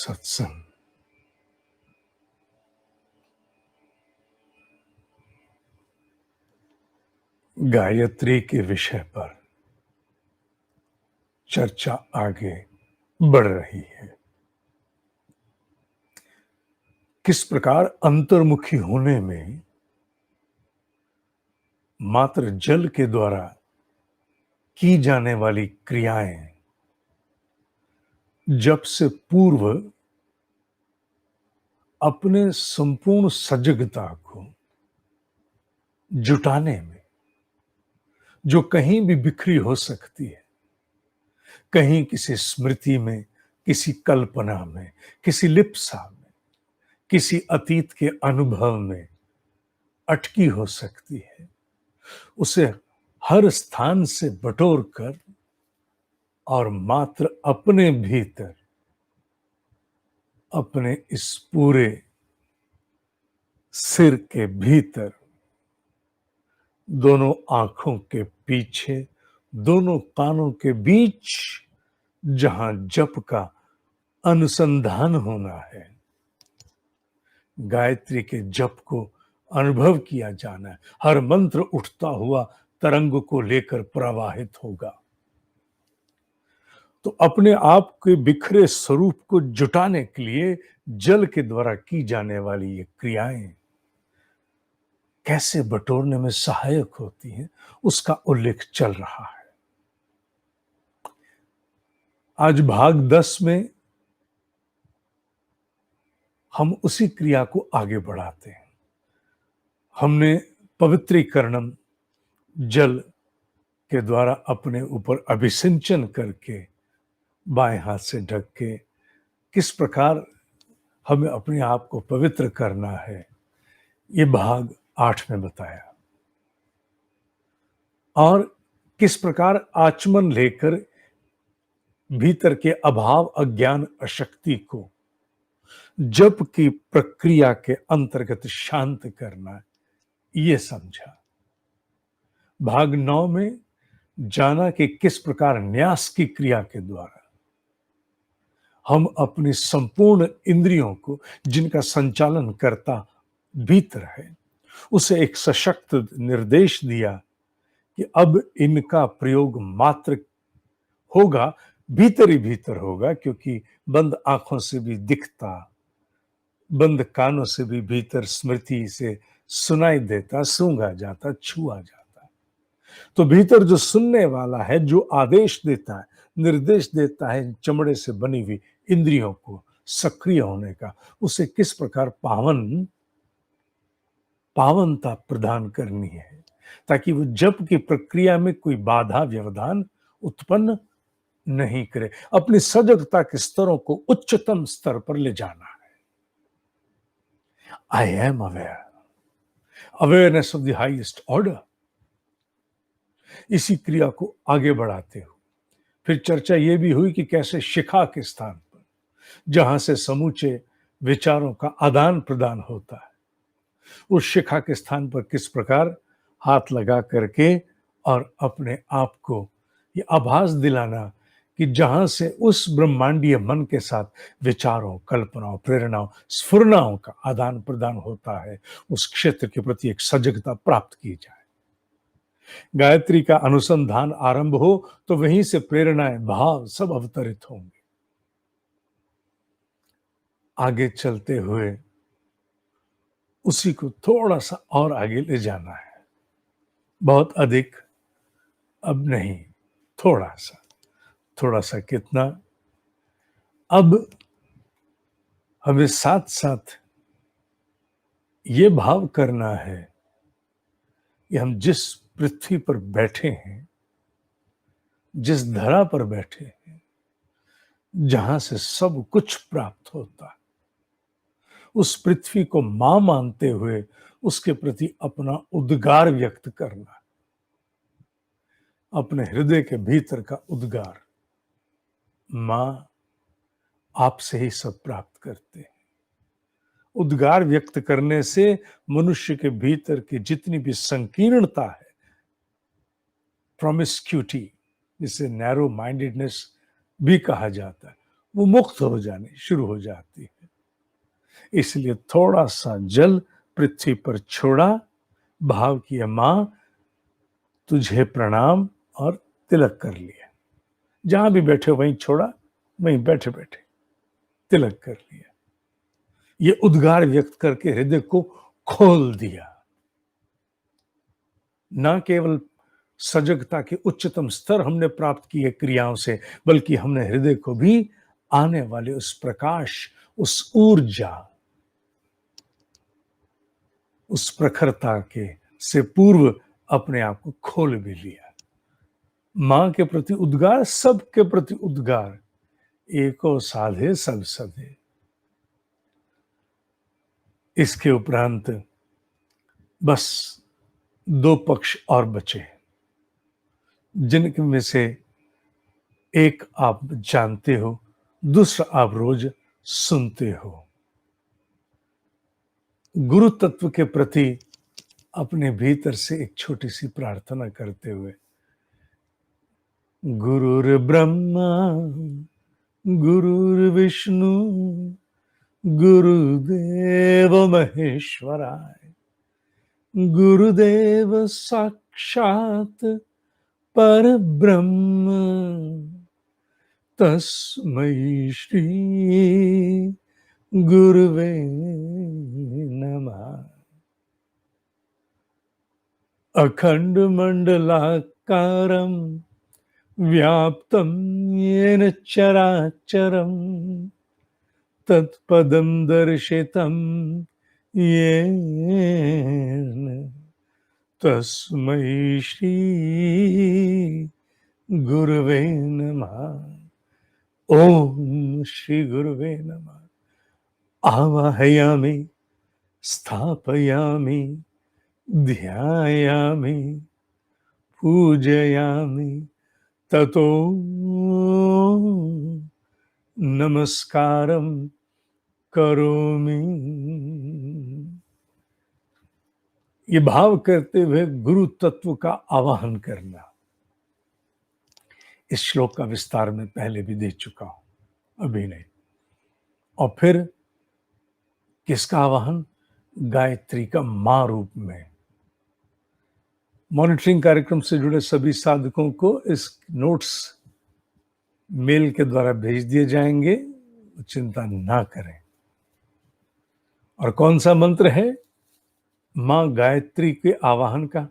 सत्संग गायत्री के विषय पर चर्चा आगे बढ़ रही है। किस प्रकार अंतर्मुखी होने में मात्र जल के द्वारा की जाने वाली क्रियाएं जप से पूर्व अपने संपूर्ण सजगता को जुटाने में, जो कहीं भी बिखरी हो सकती है, कहीं किसी स्मृति में, किसी कल्पना में, किसी लिप्सा में, किसी अतीत के अनुभव में अटकी हो सकती है, उसे हर स्थान से बटोर कर और मात्र अपने भीतर, अपने इस पूरे सिर के भीतर, दोनों आंखों के पीछे, दोनों कानों के बीच जहां जप का अनुसंधान होना है, गायत्री के जप को अनुभव किया जाना है। हर मंत्र उठता हुआ तरंग को लेकर प्रवाहित होगा। तो अपने आप के बिखरे स्वरूप को जुटाने के लिए जल के द्वारा की जाने वाली ये क्रियाएं कैसे बटोरने में सहायक होती हैं, उसका उल्लेख चल रहा है। आज भाग 10 में हम उसी क्रिया को आगे बढ़ाते हैं। हमने पवित्रीकरणम जल के द्वारा अपने ऊपर अभिसिंचन करके बाएं हाथ से ढक के किस प्रकार हमें अपने आप को पवित्र करना है, ये भाग 8 में बताया। और किस प्रकार आचमन लेकर भीतर के अभाव, अज्ञान, अशक्ति को जप की प्रक्रिया के अंतर्गत शांत करना, ये समझा। भाग 9 में जाना कि किस प्रकार न्यास की क्रिया के द्वारा हम अपनी संपूर्ण इंद्रियों को, जिनका संचालन करता भीतर है, उसे एक सशक्त निर्देश दिया कि अब इनका प्रयोग मात्र होगा, भीतर ही भीतर होगा, क्योंकि बंद आंखों से भी दिखता, बंद कानों से भी भीतर स्मृति से सुनाई देता, सूंघा जाता, छुआ जाता। तो भीतर जो सुनने वाला है, जो आदेश देता है, निर्देश देता है चमड़े से बनी हुई इंद्रियों को सक्रिय होने का, उसे किस प्रकार पावनता प्रदान करनी है, ताकि वो जप की प्रक्रिया में कोई बाधा व्यवधान उत्पन्न नहीं करे। अपनी सजगता के स्तरों को उच्चतम स्तर पर ले जाना है। I am awareness of the highest order. इसी क्रिया को आगे बढ़ाते हो फिर चर्चा ये भी हुई कि कैसे शिखा के स्थान पर, जहां से समूचे विचारों का आदान प्रदान होता है, उस शिखा के स्थान पर किस प्रकार हाथ लगा करके और अपने आप को ये आभास दिलाना कि जहां से उस ब्रह्मांडीय मन के साथ विचारों, कल्पनाओं, प्रेरणाओं, स्फुरनाओं का आदान प्रदान होता है, उस क्षेत्र के प्रति एक सजगता प्राप्त की जाए। गायत्री का अनुसंधान आरंभ हो तो वहीं से प्रेरणाएं, भाव सब अवतरित होंगे। आगे चलते हुए उसी को थोड़ा सा और आगे ले जाना है, बहुत अधिक अब नहीं, थोड़ा सा कितना, अब हमें साथ साथ ये भाव करना है कि हम जिस पृथ्वी पर बैठे हैं, जिस धरा पर बैठे हैं, जहां से सब कुछ प्राप्त होता है, उस पृथ्वी को मां मानते हुए उसके प्रति अपना उद्गार व्यक्त करना, अपने हृदय के भीतर का उद्गार। मां आपसे ही सब प्राप्त करते हैं। उद्गार व्यक्त करने से मनुष्य के भीतर की जितनी भी संकीर्णता है, प्रोमिस्क्यूटी, जिसे नैरो माइंडेडनेस भी कहा जाता है, वो मुक्त हो जानी शुरू हो जाती है। इसलिए थोड़ा सा जल पृथ्वी पर छोड़ा, भाव किया मां तुझे प्रणाम, और तिलक कर लिया। जहां भी बैठे वहीं छोड़ा, वहीं बैठे बैठे तिलक कर लिया। ये उद्गार व्यक्त करके हृदय को खोल दिया। न केवल सजगता के उच्चतम स्तर हमने प्राप्त किए क्रियाओं से, बल्कि हमने हृदय को भी आने वाले उस प्रकाश, उस ऊर्जा, उस प्रखरता के से पूर्व अपने आप को खोल भी लिया। मां के प्रति उद्गार, सबके प्रति उद्गार, एको साधे सब सधे। इसके उपरांत बस दो पक्ष और बचे, जिनके में से एक आप जानते हो, दूसरा आप रोज सुनते हो। गुरु तत्व के प्रति अपने भीतर से एक छोटी सी प्रार्थना करते हुए, गुरुर् ब्रह्मा गुरुर्विष्णु गुरुदेव महेश्वराय, गुरुदेव साक्षात परब्रह्म, तस्मै श्री गुरुवे नमः। अखंड मंडलाकारं व्याप्तं येन चराचरं, तत्पदं दर्शितं येन, तस्मै श्री गुरुवे नमः। ओम श्री गुरुवे नमः। आवाहयामि, स्थापयामि, ध्यायामि, पूजयामि, ततो नमस्कारं करोमि। ये भाव करते हुए गुरु तत्व का आवाहन करना। इस श्लोक का विस्तार में पहले भी दे चुका हूं, अभी नहीं। और फिर किसका आवाहन? गायत्री का मां रूप में। मॉनिटरिंग कार्यक्रम से जुड़े सभी साधकों को इस नोट्स मेल के द्वारा भेज दिए जाएंगे, चिंता ना करें। और कौन सा मंत्र है मां गायत्री के आवाहन का?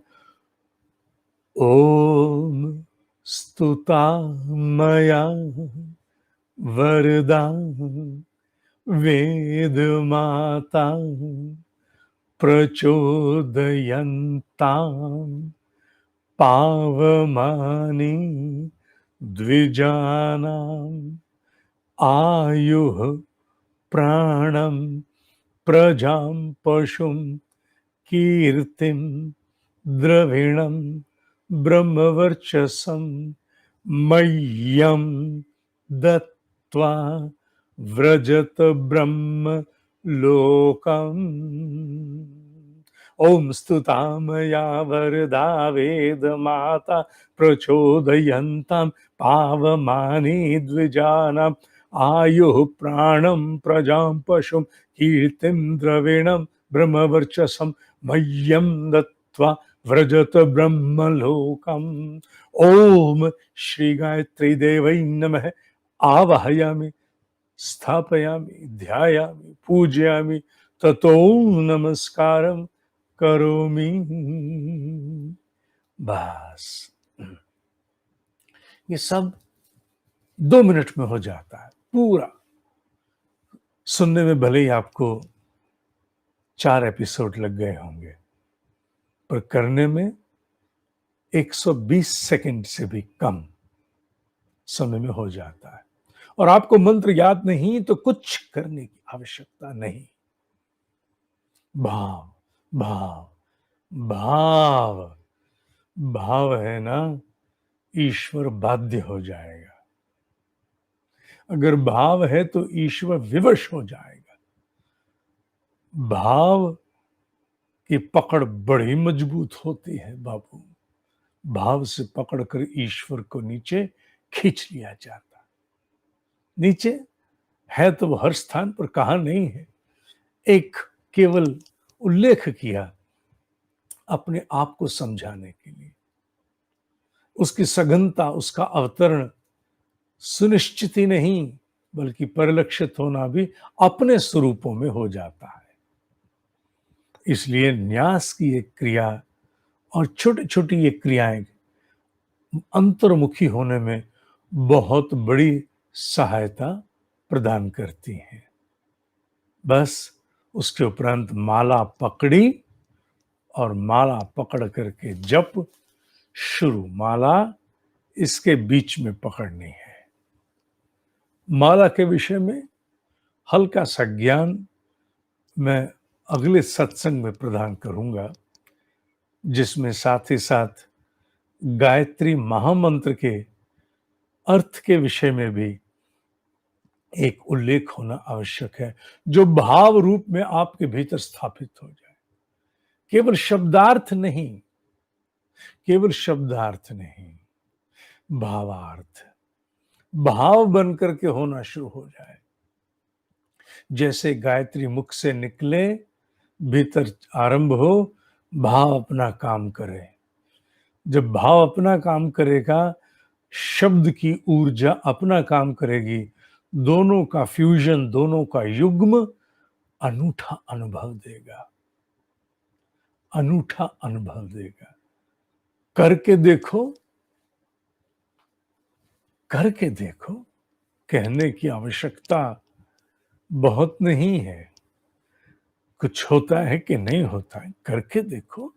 ओम स्तुता मया वरदा वेद माता प्रचोदयन्तां पावमानि द्विजानाम् आयुः प्राणं प्रजां पशुं कीर्तिं द्रविणं ब्रह्मवर्चसं मह्यं दत्त्वा व्रजत ब्रह्म लोकम्। ओम स्तुता मया वरदा वेद माता प्रचोदयन्तां पावमानि द्विजानाम् आयुः प्राणं प्रजां पशुं कीर्तिं द्रविणं ब्रह्मवर्चसं मह्यं दत्त्वा व्रजत ब्रह्मलोकम्। ओम श्री गायत्री देवै नमः। आवाहयामि, स्थापयामि, ध्यायामि, पूजयामि, ततो नमस्कारं करोमि। बस ये सब 2 मिनट में हो जाता है पूरा। सुनने में भले ही आपको 4 एपिसोड लग गए होंगे, पर करने में 120 सेकंड से भी कम समय में हो जाता है। और आपको मंत्र याद नहीं तो कुछ करने की आवश्यकता नहीं। भाव भाव भाव भाव है ना, ईश्वर बाध्य हो जाएगा। अगर भाव है तो ईश्वर विवश हो जाएगा। भाव की पकड़ बड़ी मजबूत होती है बाबू। भाव से पकड़कर ईश्वर को नीचे खींच लिया जाता। नीचे है तो वो हर स्थान पर कहा नहीं है, एक केवल उल्लेख किया अपने आप को समझाने के लिए। उसकी सघनता, उसका अवतरण सुनिश्चित ही नहीं बल्कि परिलक्षित होना भी अपने स्वरूपों में हो जाता है। इसलिए न्यास की एक क्रिया और छोटी छोटी ये क्रियाएं अंतर्मुखी होने में बहुत बड़ी सहायता प्रदान करती हैं। बस उसके उपरांत माला पकड़ी और माला पकड़ करके जप शुरू। माला इसके बीच में पकड़नी है। माला के विषय में हल्का सा ज्ञान मैं अगले सत्संग में प्रदान करूंगा, जिसमें साथ ही साथ गायत्री महामंत्र के अर्थ के विषय में भी एक उल्लेख होना आवश्यक है, जो भाव रूप में आपके भीतर स्थापित हो जाए। केवल शब्दार्थ नहीं, केवल शब्दार्थ नहीं, भावार्थ, भाव बन करके होना शुरू हो जाए। जैसे गायत्री मुख से निकले, भीतर आरंभ हो, भाव अपना काम करे। जब भाव अपना काम करेगा, शब्द की ऊर्जा अपना काम करेगी, दोनों का फ्यूजन, दोनों का युग्म अनूठा अनुभव देगा, अनूठा अनुभव देगा। करके देखो, करके देखो। कहने की आवश्यकता बहुत नहीं है, कुछ होता है कि नहीं होता है, करके देखो।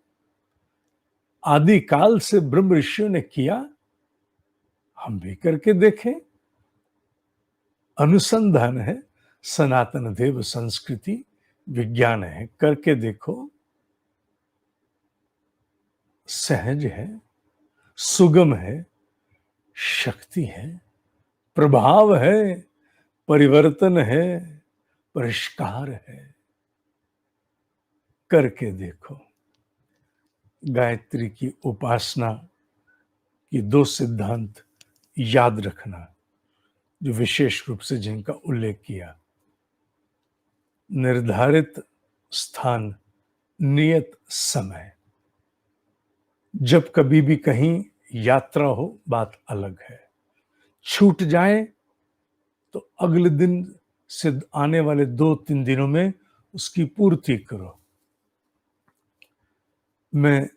आदिकाल से ब्रह्म ऋषियों ने किया, हम भी करके देखें। अनुसंधान है, सनातन देव संस्कृति विज्ञान है, करके देखो। सहज है, सुगम है, शक्ति है, प्रभाव है, परिवर्तन है, परिष्कार है। करके देखो। गायत्री की उपासना की दो सिद्धांत याद रखना, जो विशेष रूप से जिनका उल्लेख किया। निर्धारित स्थान, नियत समय। जब कभी भी कहीं यात्रा हो, बात अलग है। छूट जाए तो अगले दिन से आने वाले 2-3 दिनों में उसकी पूर्ति करो। मैं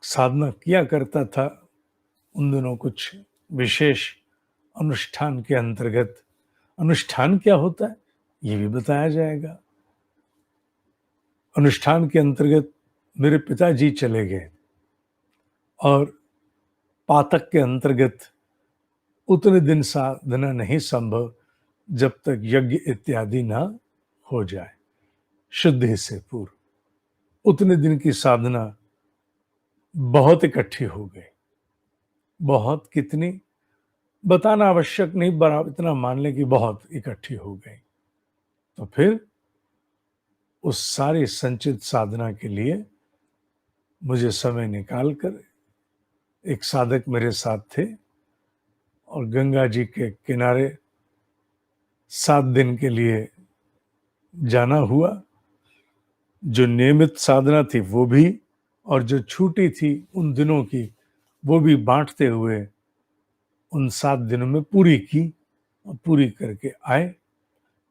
साधना किया करता था उन दिनों, कुछ विशेष अनुष्ठान के अंतर्गत। अनुष्ठान क्या होता है ये भी बताया जाएगा। अनुष्ठान के अंतर्गत मेरे पिताजी चले गए और पातक के अंतर्गत उतने दिन साधना नहीं संभव जब तक यज्ञ इत्यादि ना हो जाए शुद्धि से पूर्व। उतने दिन की साधना बहुत इकट्ठी हो गई। बहुत कितनी बताना आवश्यक नहीं, बराबर इतना मान लें कि बहुत इकट्ठी हो गई। तो फिर उस सारी संचित साधना के लिए मुझे समय निकालकर, एक साधक मेरे साथ थे और गंगा जी के किनारे 7 दिन के लिए जाना हुआ। जो नियमित साधना थी वो भी, और जो छूटी थी उन दिनों की, वो भी बांटते हुए उन 7 दिनों में पूरी की और पूरी करके आए।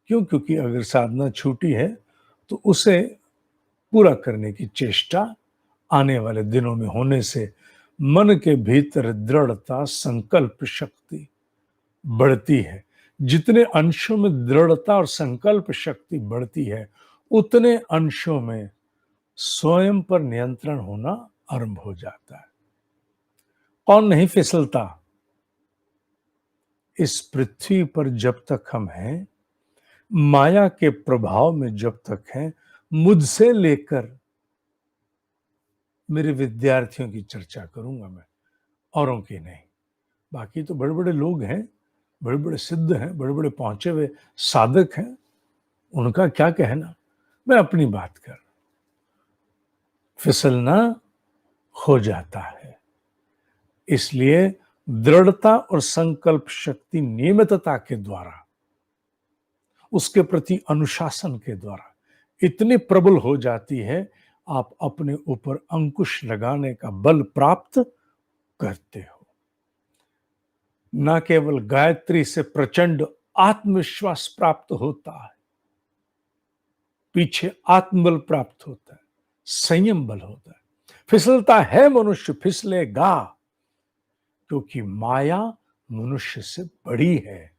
क्यों? क्योंकि अगर साधना छूटी है तो उसे पूरा करने की चेष्टा आने वाले दिनों में होने से मन के भीतर दृढ़ता, संकल्प शक्ति बढ़ती है। जितने अंशों में दृढ़ता और संकल्प शक्ति बढ़ती है, उतने अंशों में स्वयं पर नियंत्रण होना आरंभ हो जाता है। कौन नहीं फिसलता? इस पृथ्वी पर जब तक हम हैं, माया के प्रभाव में जब तक हैं, मुझसे लेकर मेरे विद्यार्थियों की चर्चा करूंगा मैं, औरों की नहीं। बाकी तो बड़े बड़े लोग हैं, बड़े बड़े सिद्ध हैं, बड़े बड़े पहुंचे हुए साधक हैं, उनका क्या कहना। मैं अपनी बात कर। फिसलना हो जाता है, इसलिए दृढ़ता और संकल्प शक्ति नियमितता के द्वारा उसके प्रति अनुशासन के द्वारा इतनी प्रबल हो जाती है, आप अपने ऊपर अंकुश लगाने का बल प्राप्त करते हो। न केवल गायत्री से प्रचंड आत्मविश्वास प्राप्त होता है, पीछे आत्मबल प्राप्त होता है, संयम बल होता है। फिसलता है मनुष्य फिसलेगा, क्योंकि माया मनुष्य से बड़ी है,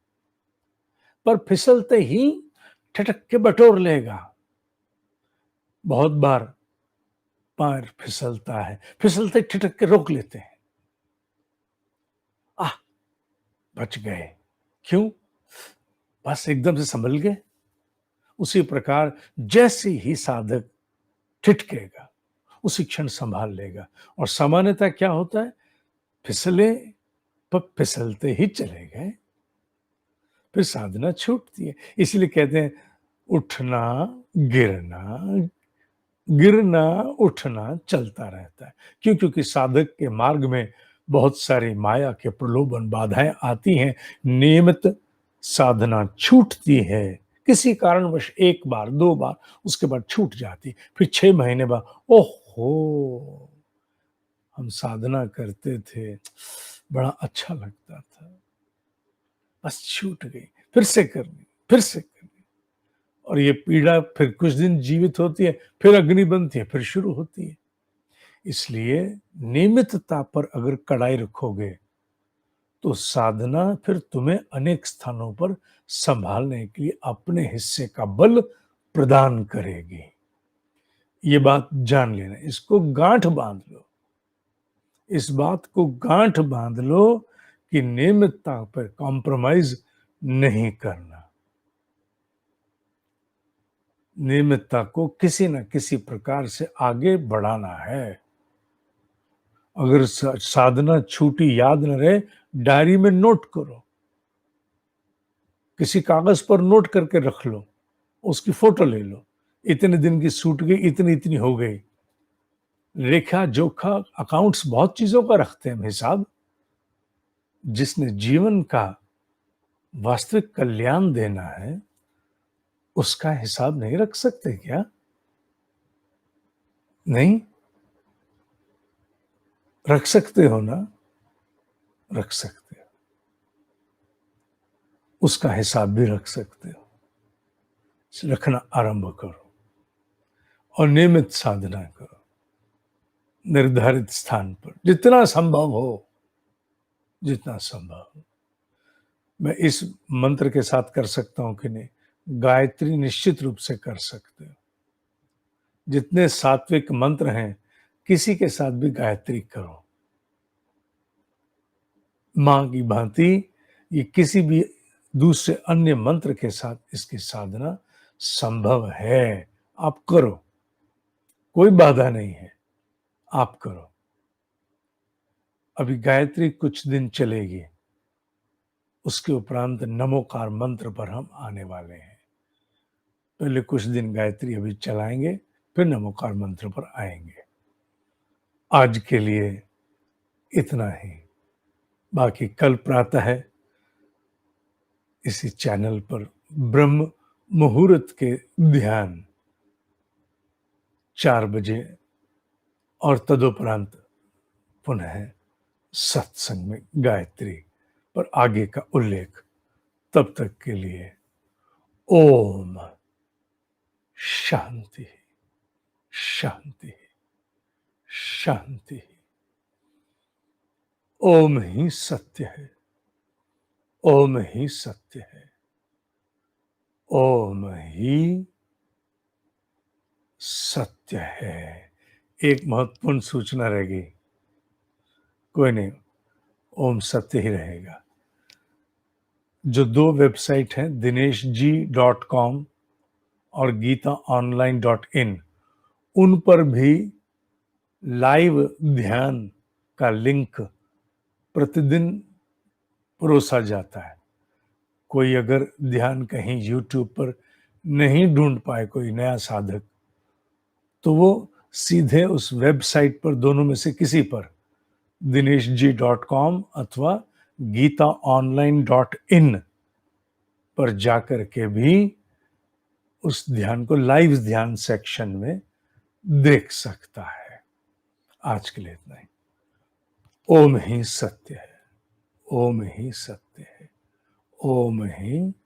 पर फिसलते ही ठटक के बटोर लेगा। बहुत बार पैर फिसलता है, फिसलते ठिठक के रोक लेते हैं, आह बच गए। क्यों? बस एकदम से संभल गए। उसी प्रकार जैसे ही साधक ठिठकेगा, उसी क्षण संभाल लेगा। और सामान्यतः क्या होता है, फिसले पर फिसलते ही चले गए, फिर साधना छूटती है। इसलिए कहते हैं उठना गिरना, गिरना उठना चलता रहता है। क्यों? क्योंकि साधक के मार्ग में बहुत सारी माया के प्रलोभन बाधाएं आती हैं, नियमित साधना छूटती है किसी कारणवश, एक बार दो बार, उसके बाद छूट जाती, फिर 6 महीने बाद ओहो हम साधना करते थे, बड़ा अच्छा लगता था, बस छूट गई, फिर से करनी, फिर से करनी। और ये पीड़ा फिर कुछ दिन जीवित होती है, फिर अग्नि बनती है, फिर शुरू होती है। इसलिए नियमितता पर अगर कड़ाई रखोगे तो साधना फिर तुम्हें अनेक स्थानों पर संभालने के लिए अपने हिस्से का बल प्रदान करेगी। ये बात जान लेना, इसको गांठ बांध लो, इस बात को गांठ बांध लो कि नियमितता पर कॉम्प्रोमाइज नहीं करना। नियमितता को किसी न किसी प्रकार से आगे बढ़ाना है। अगर साधना छूटी याद न रहे, डायरी में नोट करो, किसी कागज पर नोट करके रख लो, उसकी फोटो ले लो, इतने दिन की छूट गई, इतनी इतनी हो गई। रेखा जोखा अकाउंट्स बहुत चीजों का रखते हैं हम हिसाब। जिसने जीवन का वास्तविक कल्याण देना है उसका हिसाब नहीं रख सकते क्या? नहीं रख सकते हो ना? रख सकते हो, उसका हिसाब भी रख सकते हो। रखना आरंभ करो और नियमित साधना करो, निर्धारित स्थान पर जितना संभव हो, जितना संभव हो। मैं इस मंत्र के साथ कर सकता हूं कि नहीं? गायत्री निश्चित रूप से कर सकते हो। जितने सात्विक मंत्र हैं, किसी के साथ भी गायत्री करो। मां की भांति ये किसी भी दूसरे अन्य मंत्र के साथ इसकी साधना संभव है। आप करो, कोई बाधा नहीं है, आप करो। अभी गायत्री कुछ दिन चलेगी, उसके उपरांत नमोकार मंत्र पर हम आने वाले हैं। पहले कुछ दिन गायत्री अभी चलाएंगे, फिर नमोकार मंत्र पर आएंगे। आज के लिए इतना ही। बाकी कल प्रातः है इसी चैनल पर ब्रह्म मुहूर्त के ध्यान 4 बजे और तदुपरांत पुनः सत्संग में गायत्री पर आगे का उल्लेख। तब तक के लिए ओम शांति शांति शांति। ओम ही सत्य है, ओम ही सत्य है, ओम ही सत्य है। एक महत्वपूर्ण सूचना रहेगी, कोई नहीं, ओम सत्य ही रहेगा। जो 2 वेबसाइट हैं, dineshji.com और gitaonline.in, उन पर भी लाइव ध्यान का लिंक प्रतिदिन परोसा जाता है। कोई अगर ध्यान कहीं YouTube पर नहीं ढूंढ पाए कोई नया साधक, तो वो सीधे उस वेबसाइट पर, दोनों में से किसी पर, dineshji.com अथवा gitaonline.in पर जाकर के भी उस ध्यान को लाइव ध्यान सेक्शन में देख सकता है। आज के लिए इतना ही। ओम ही सत्य है, ओम ही सत्य है, ओम ही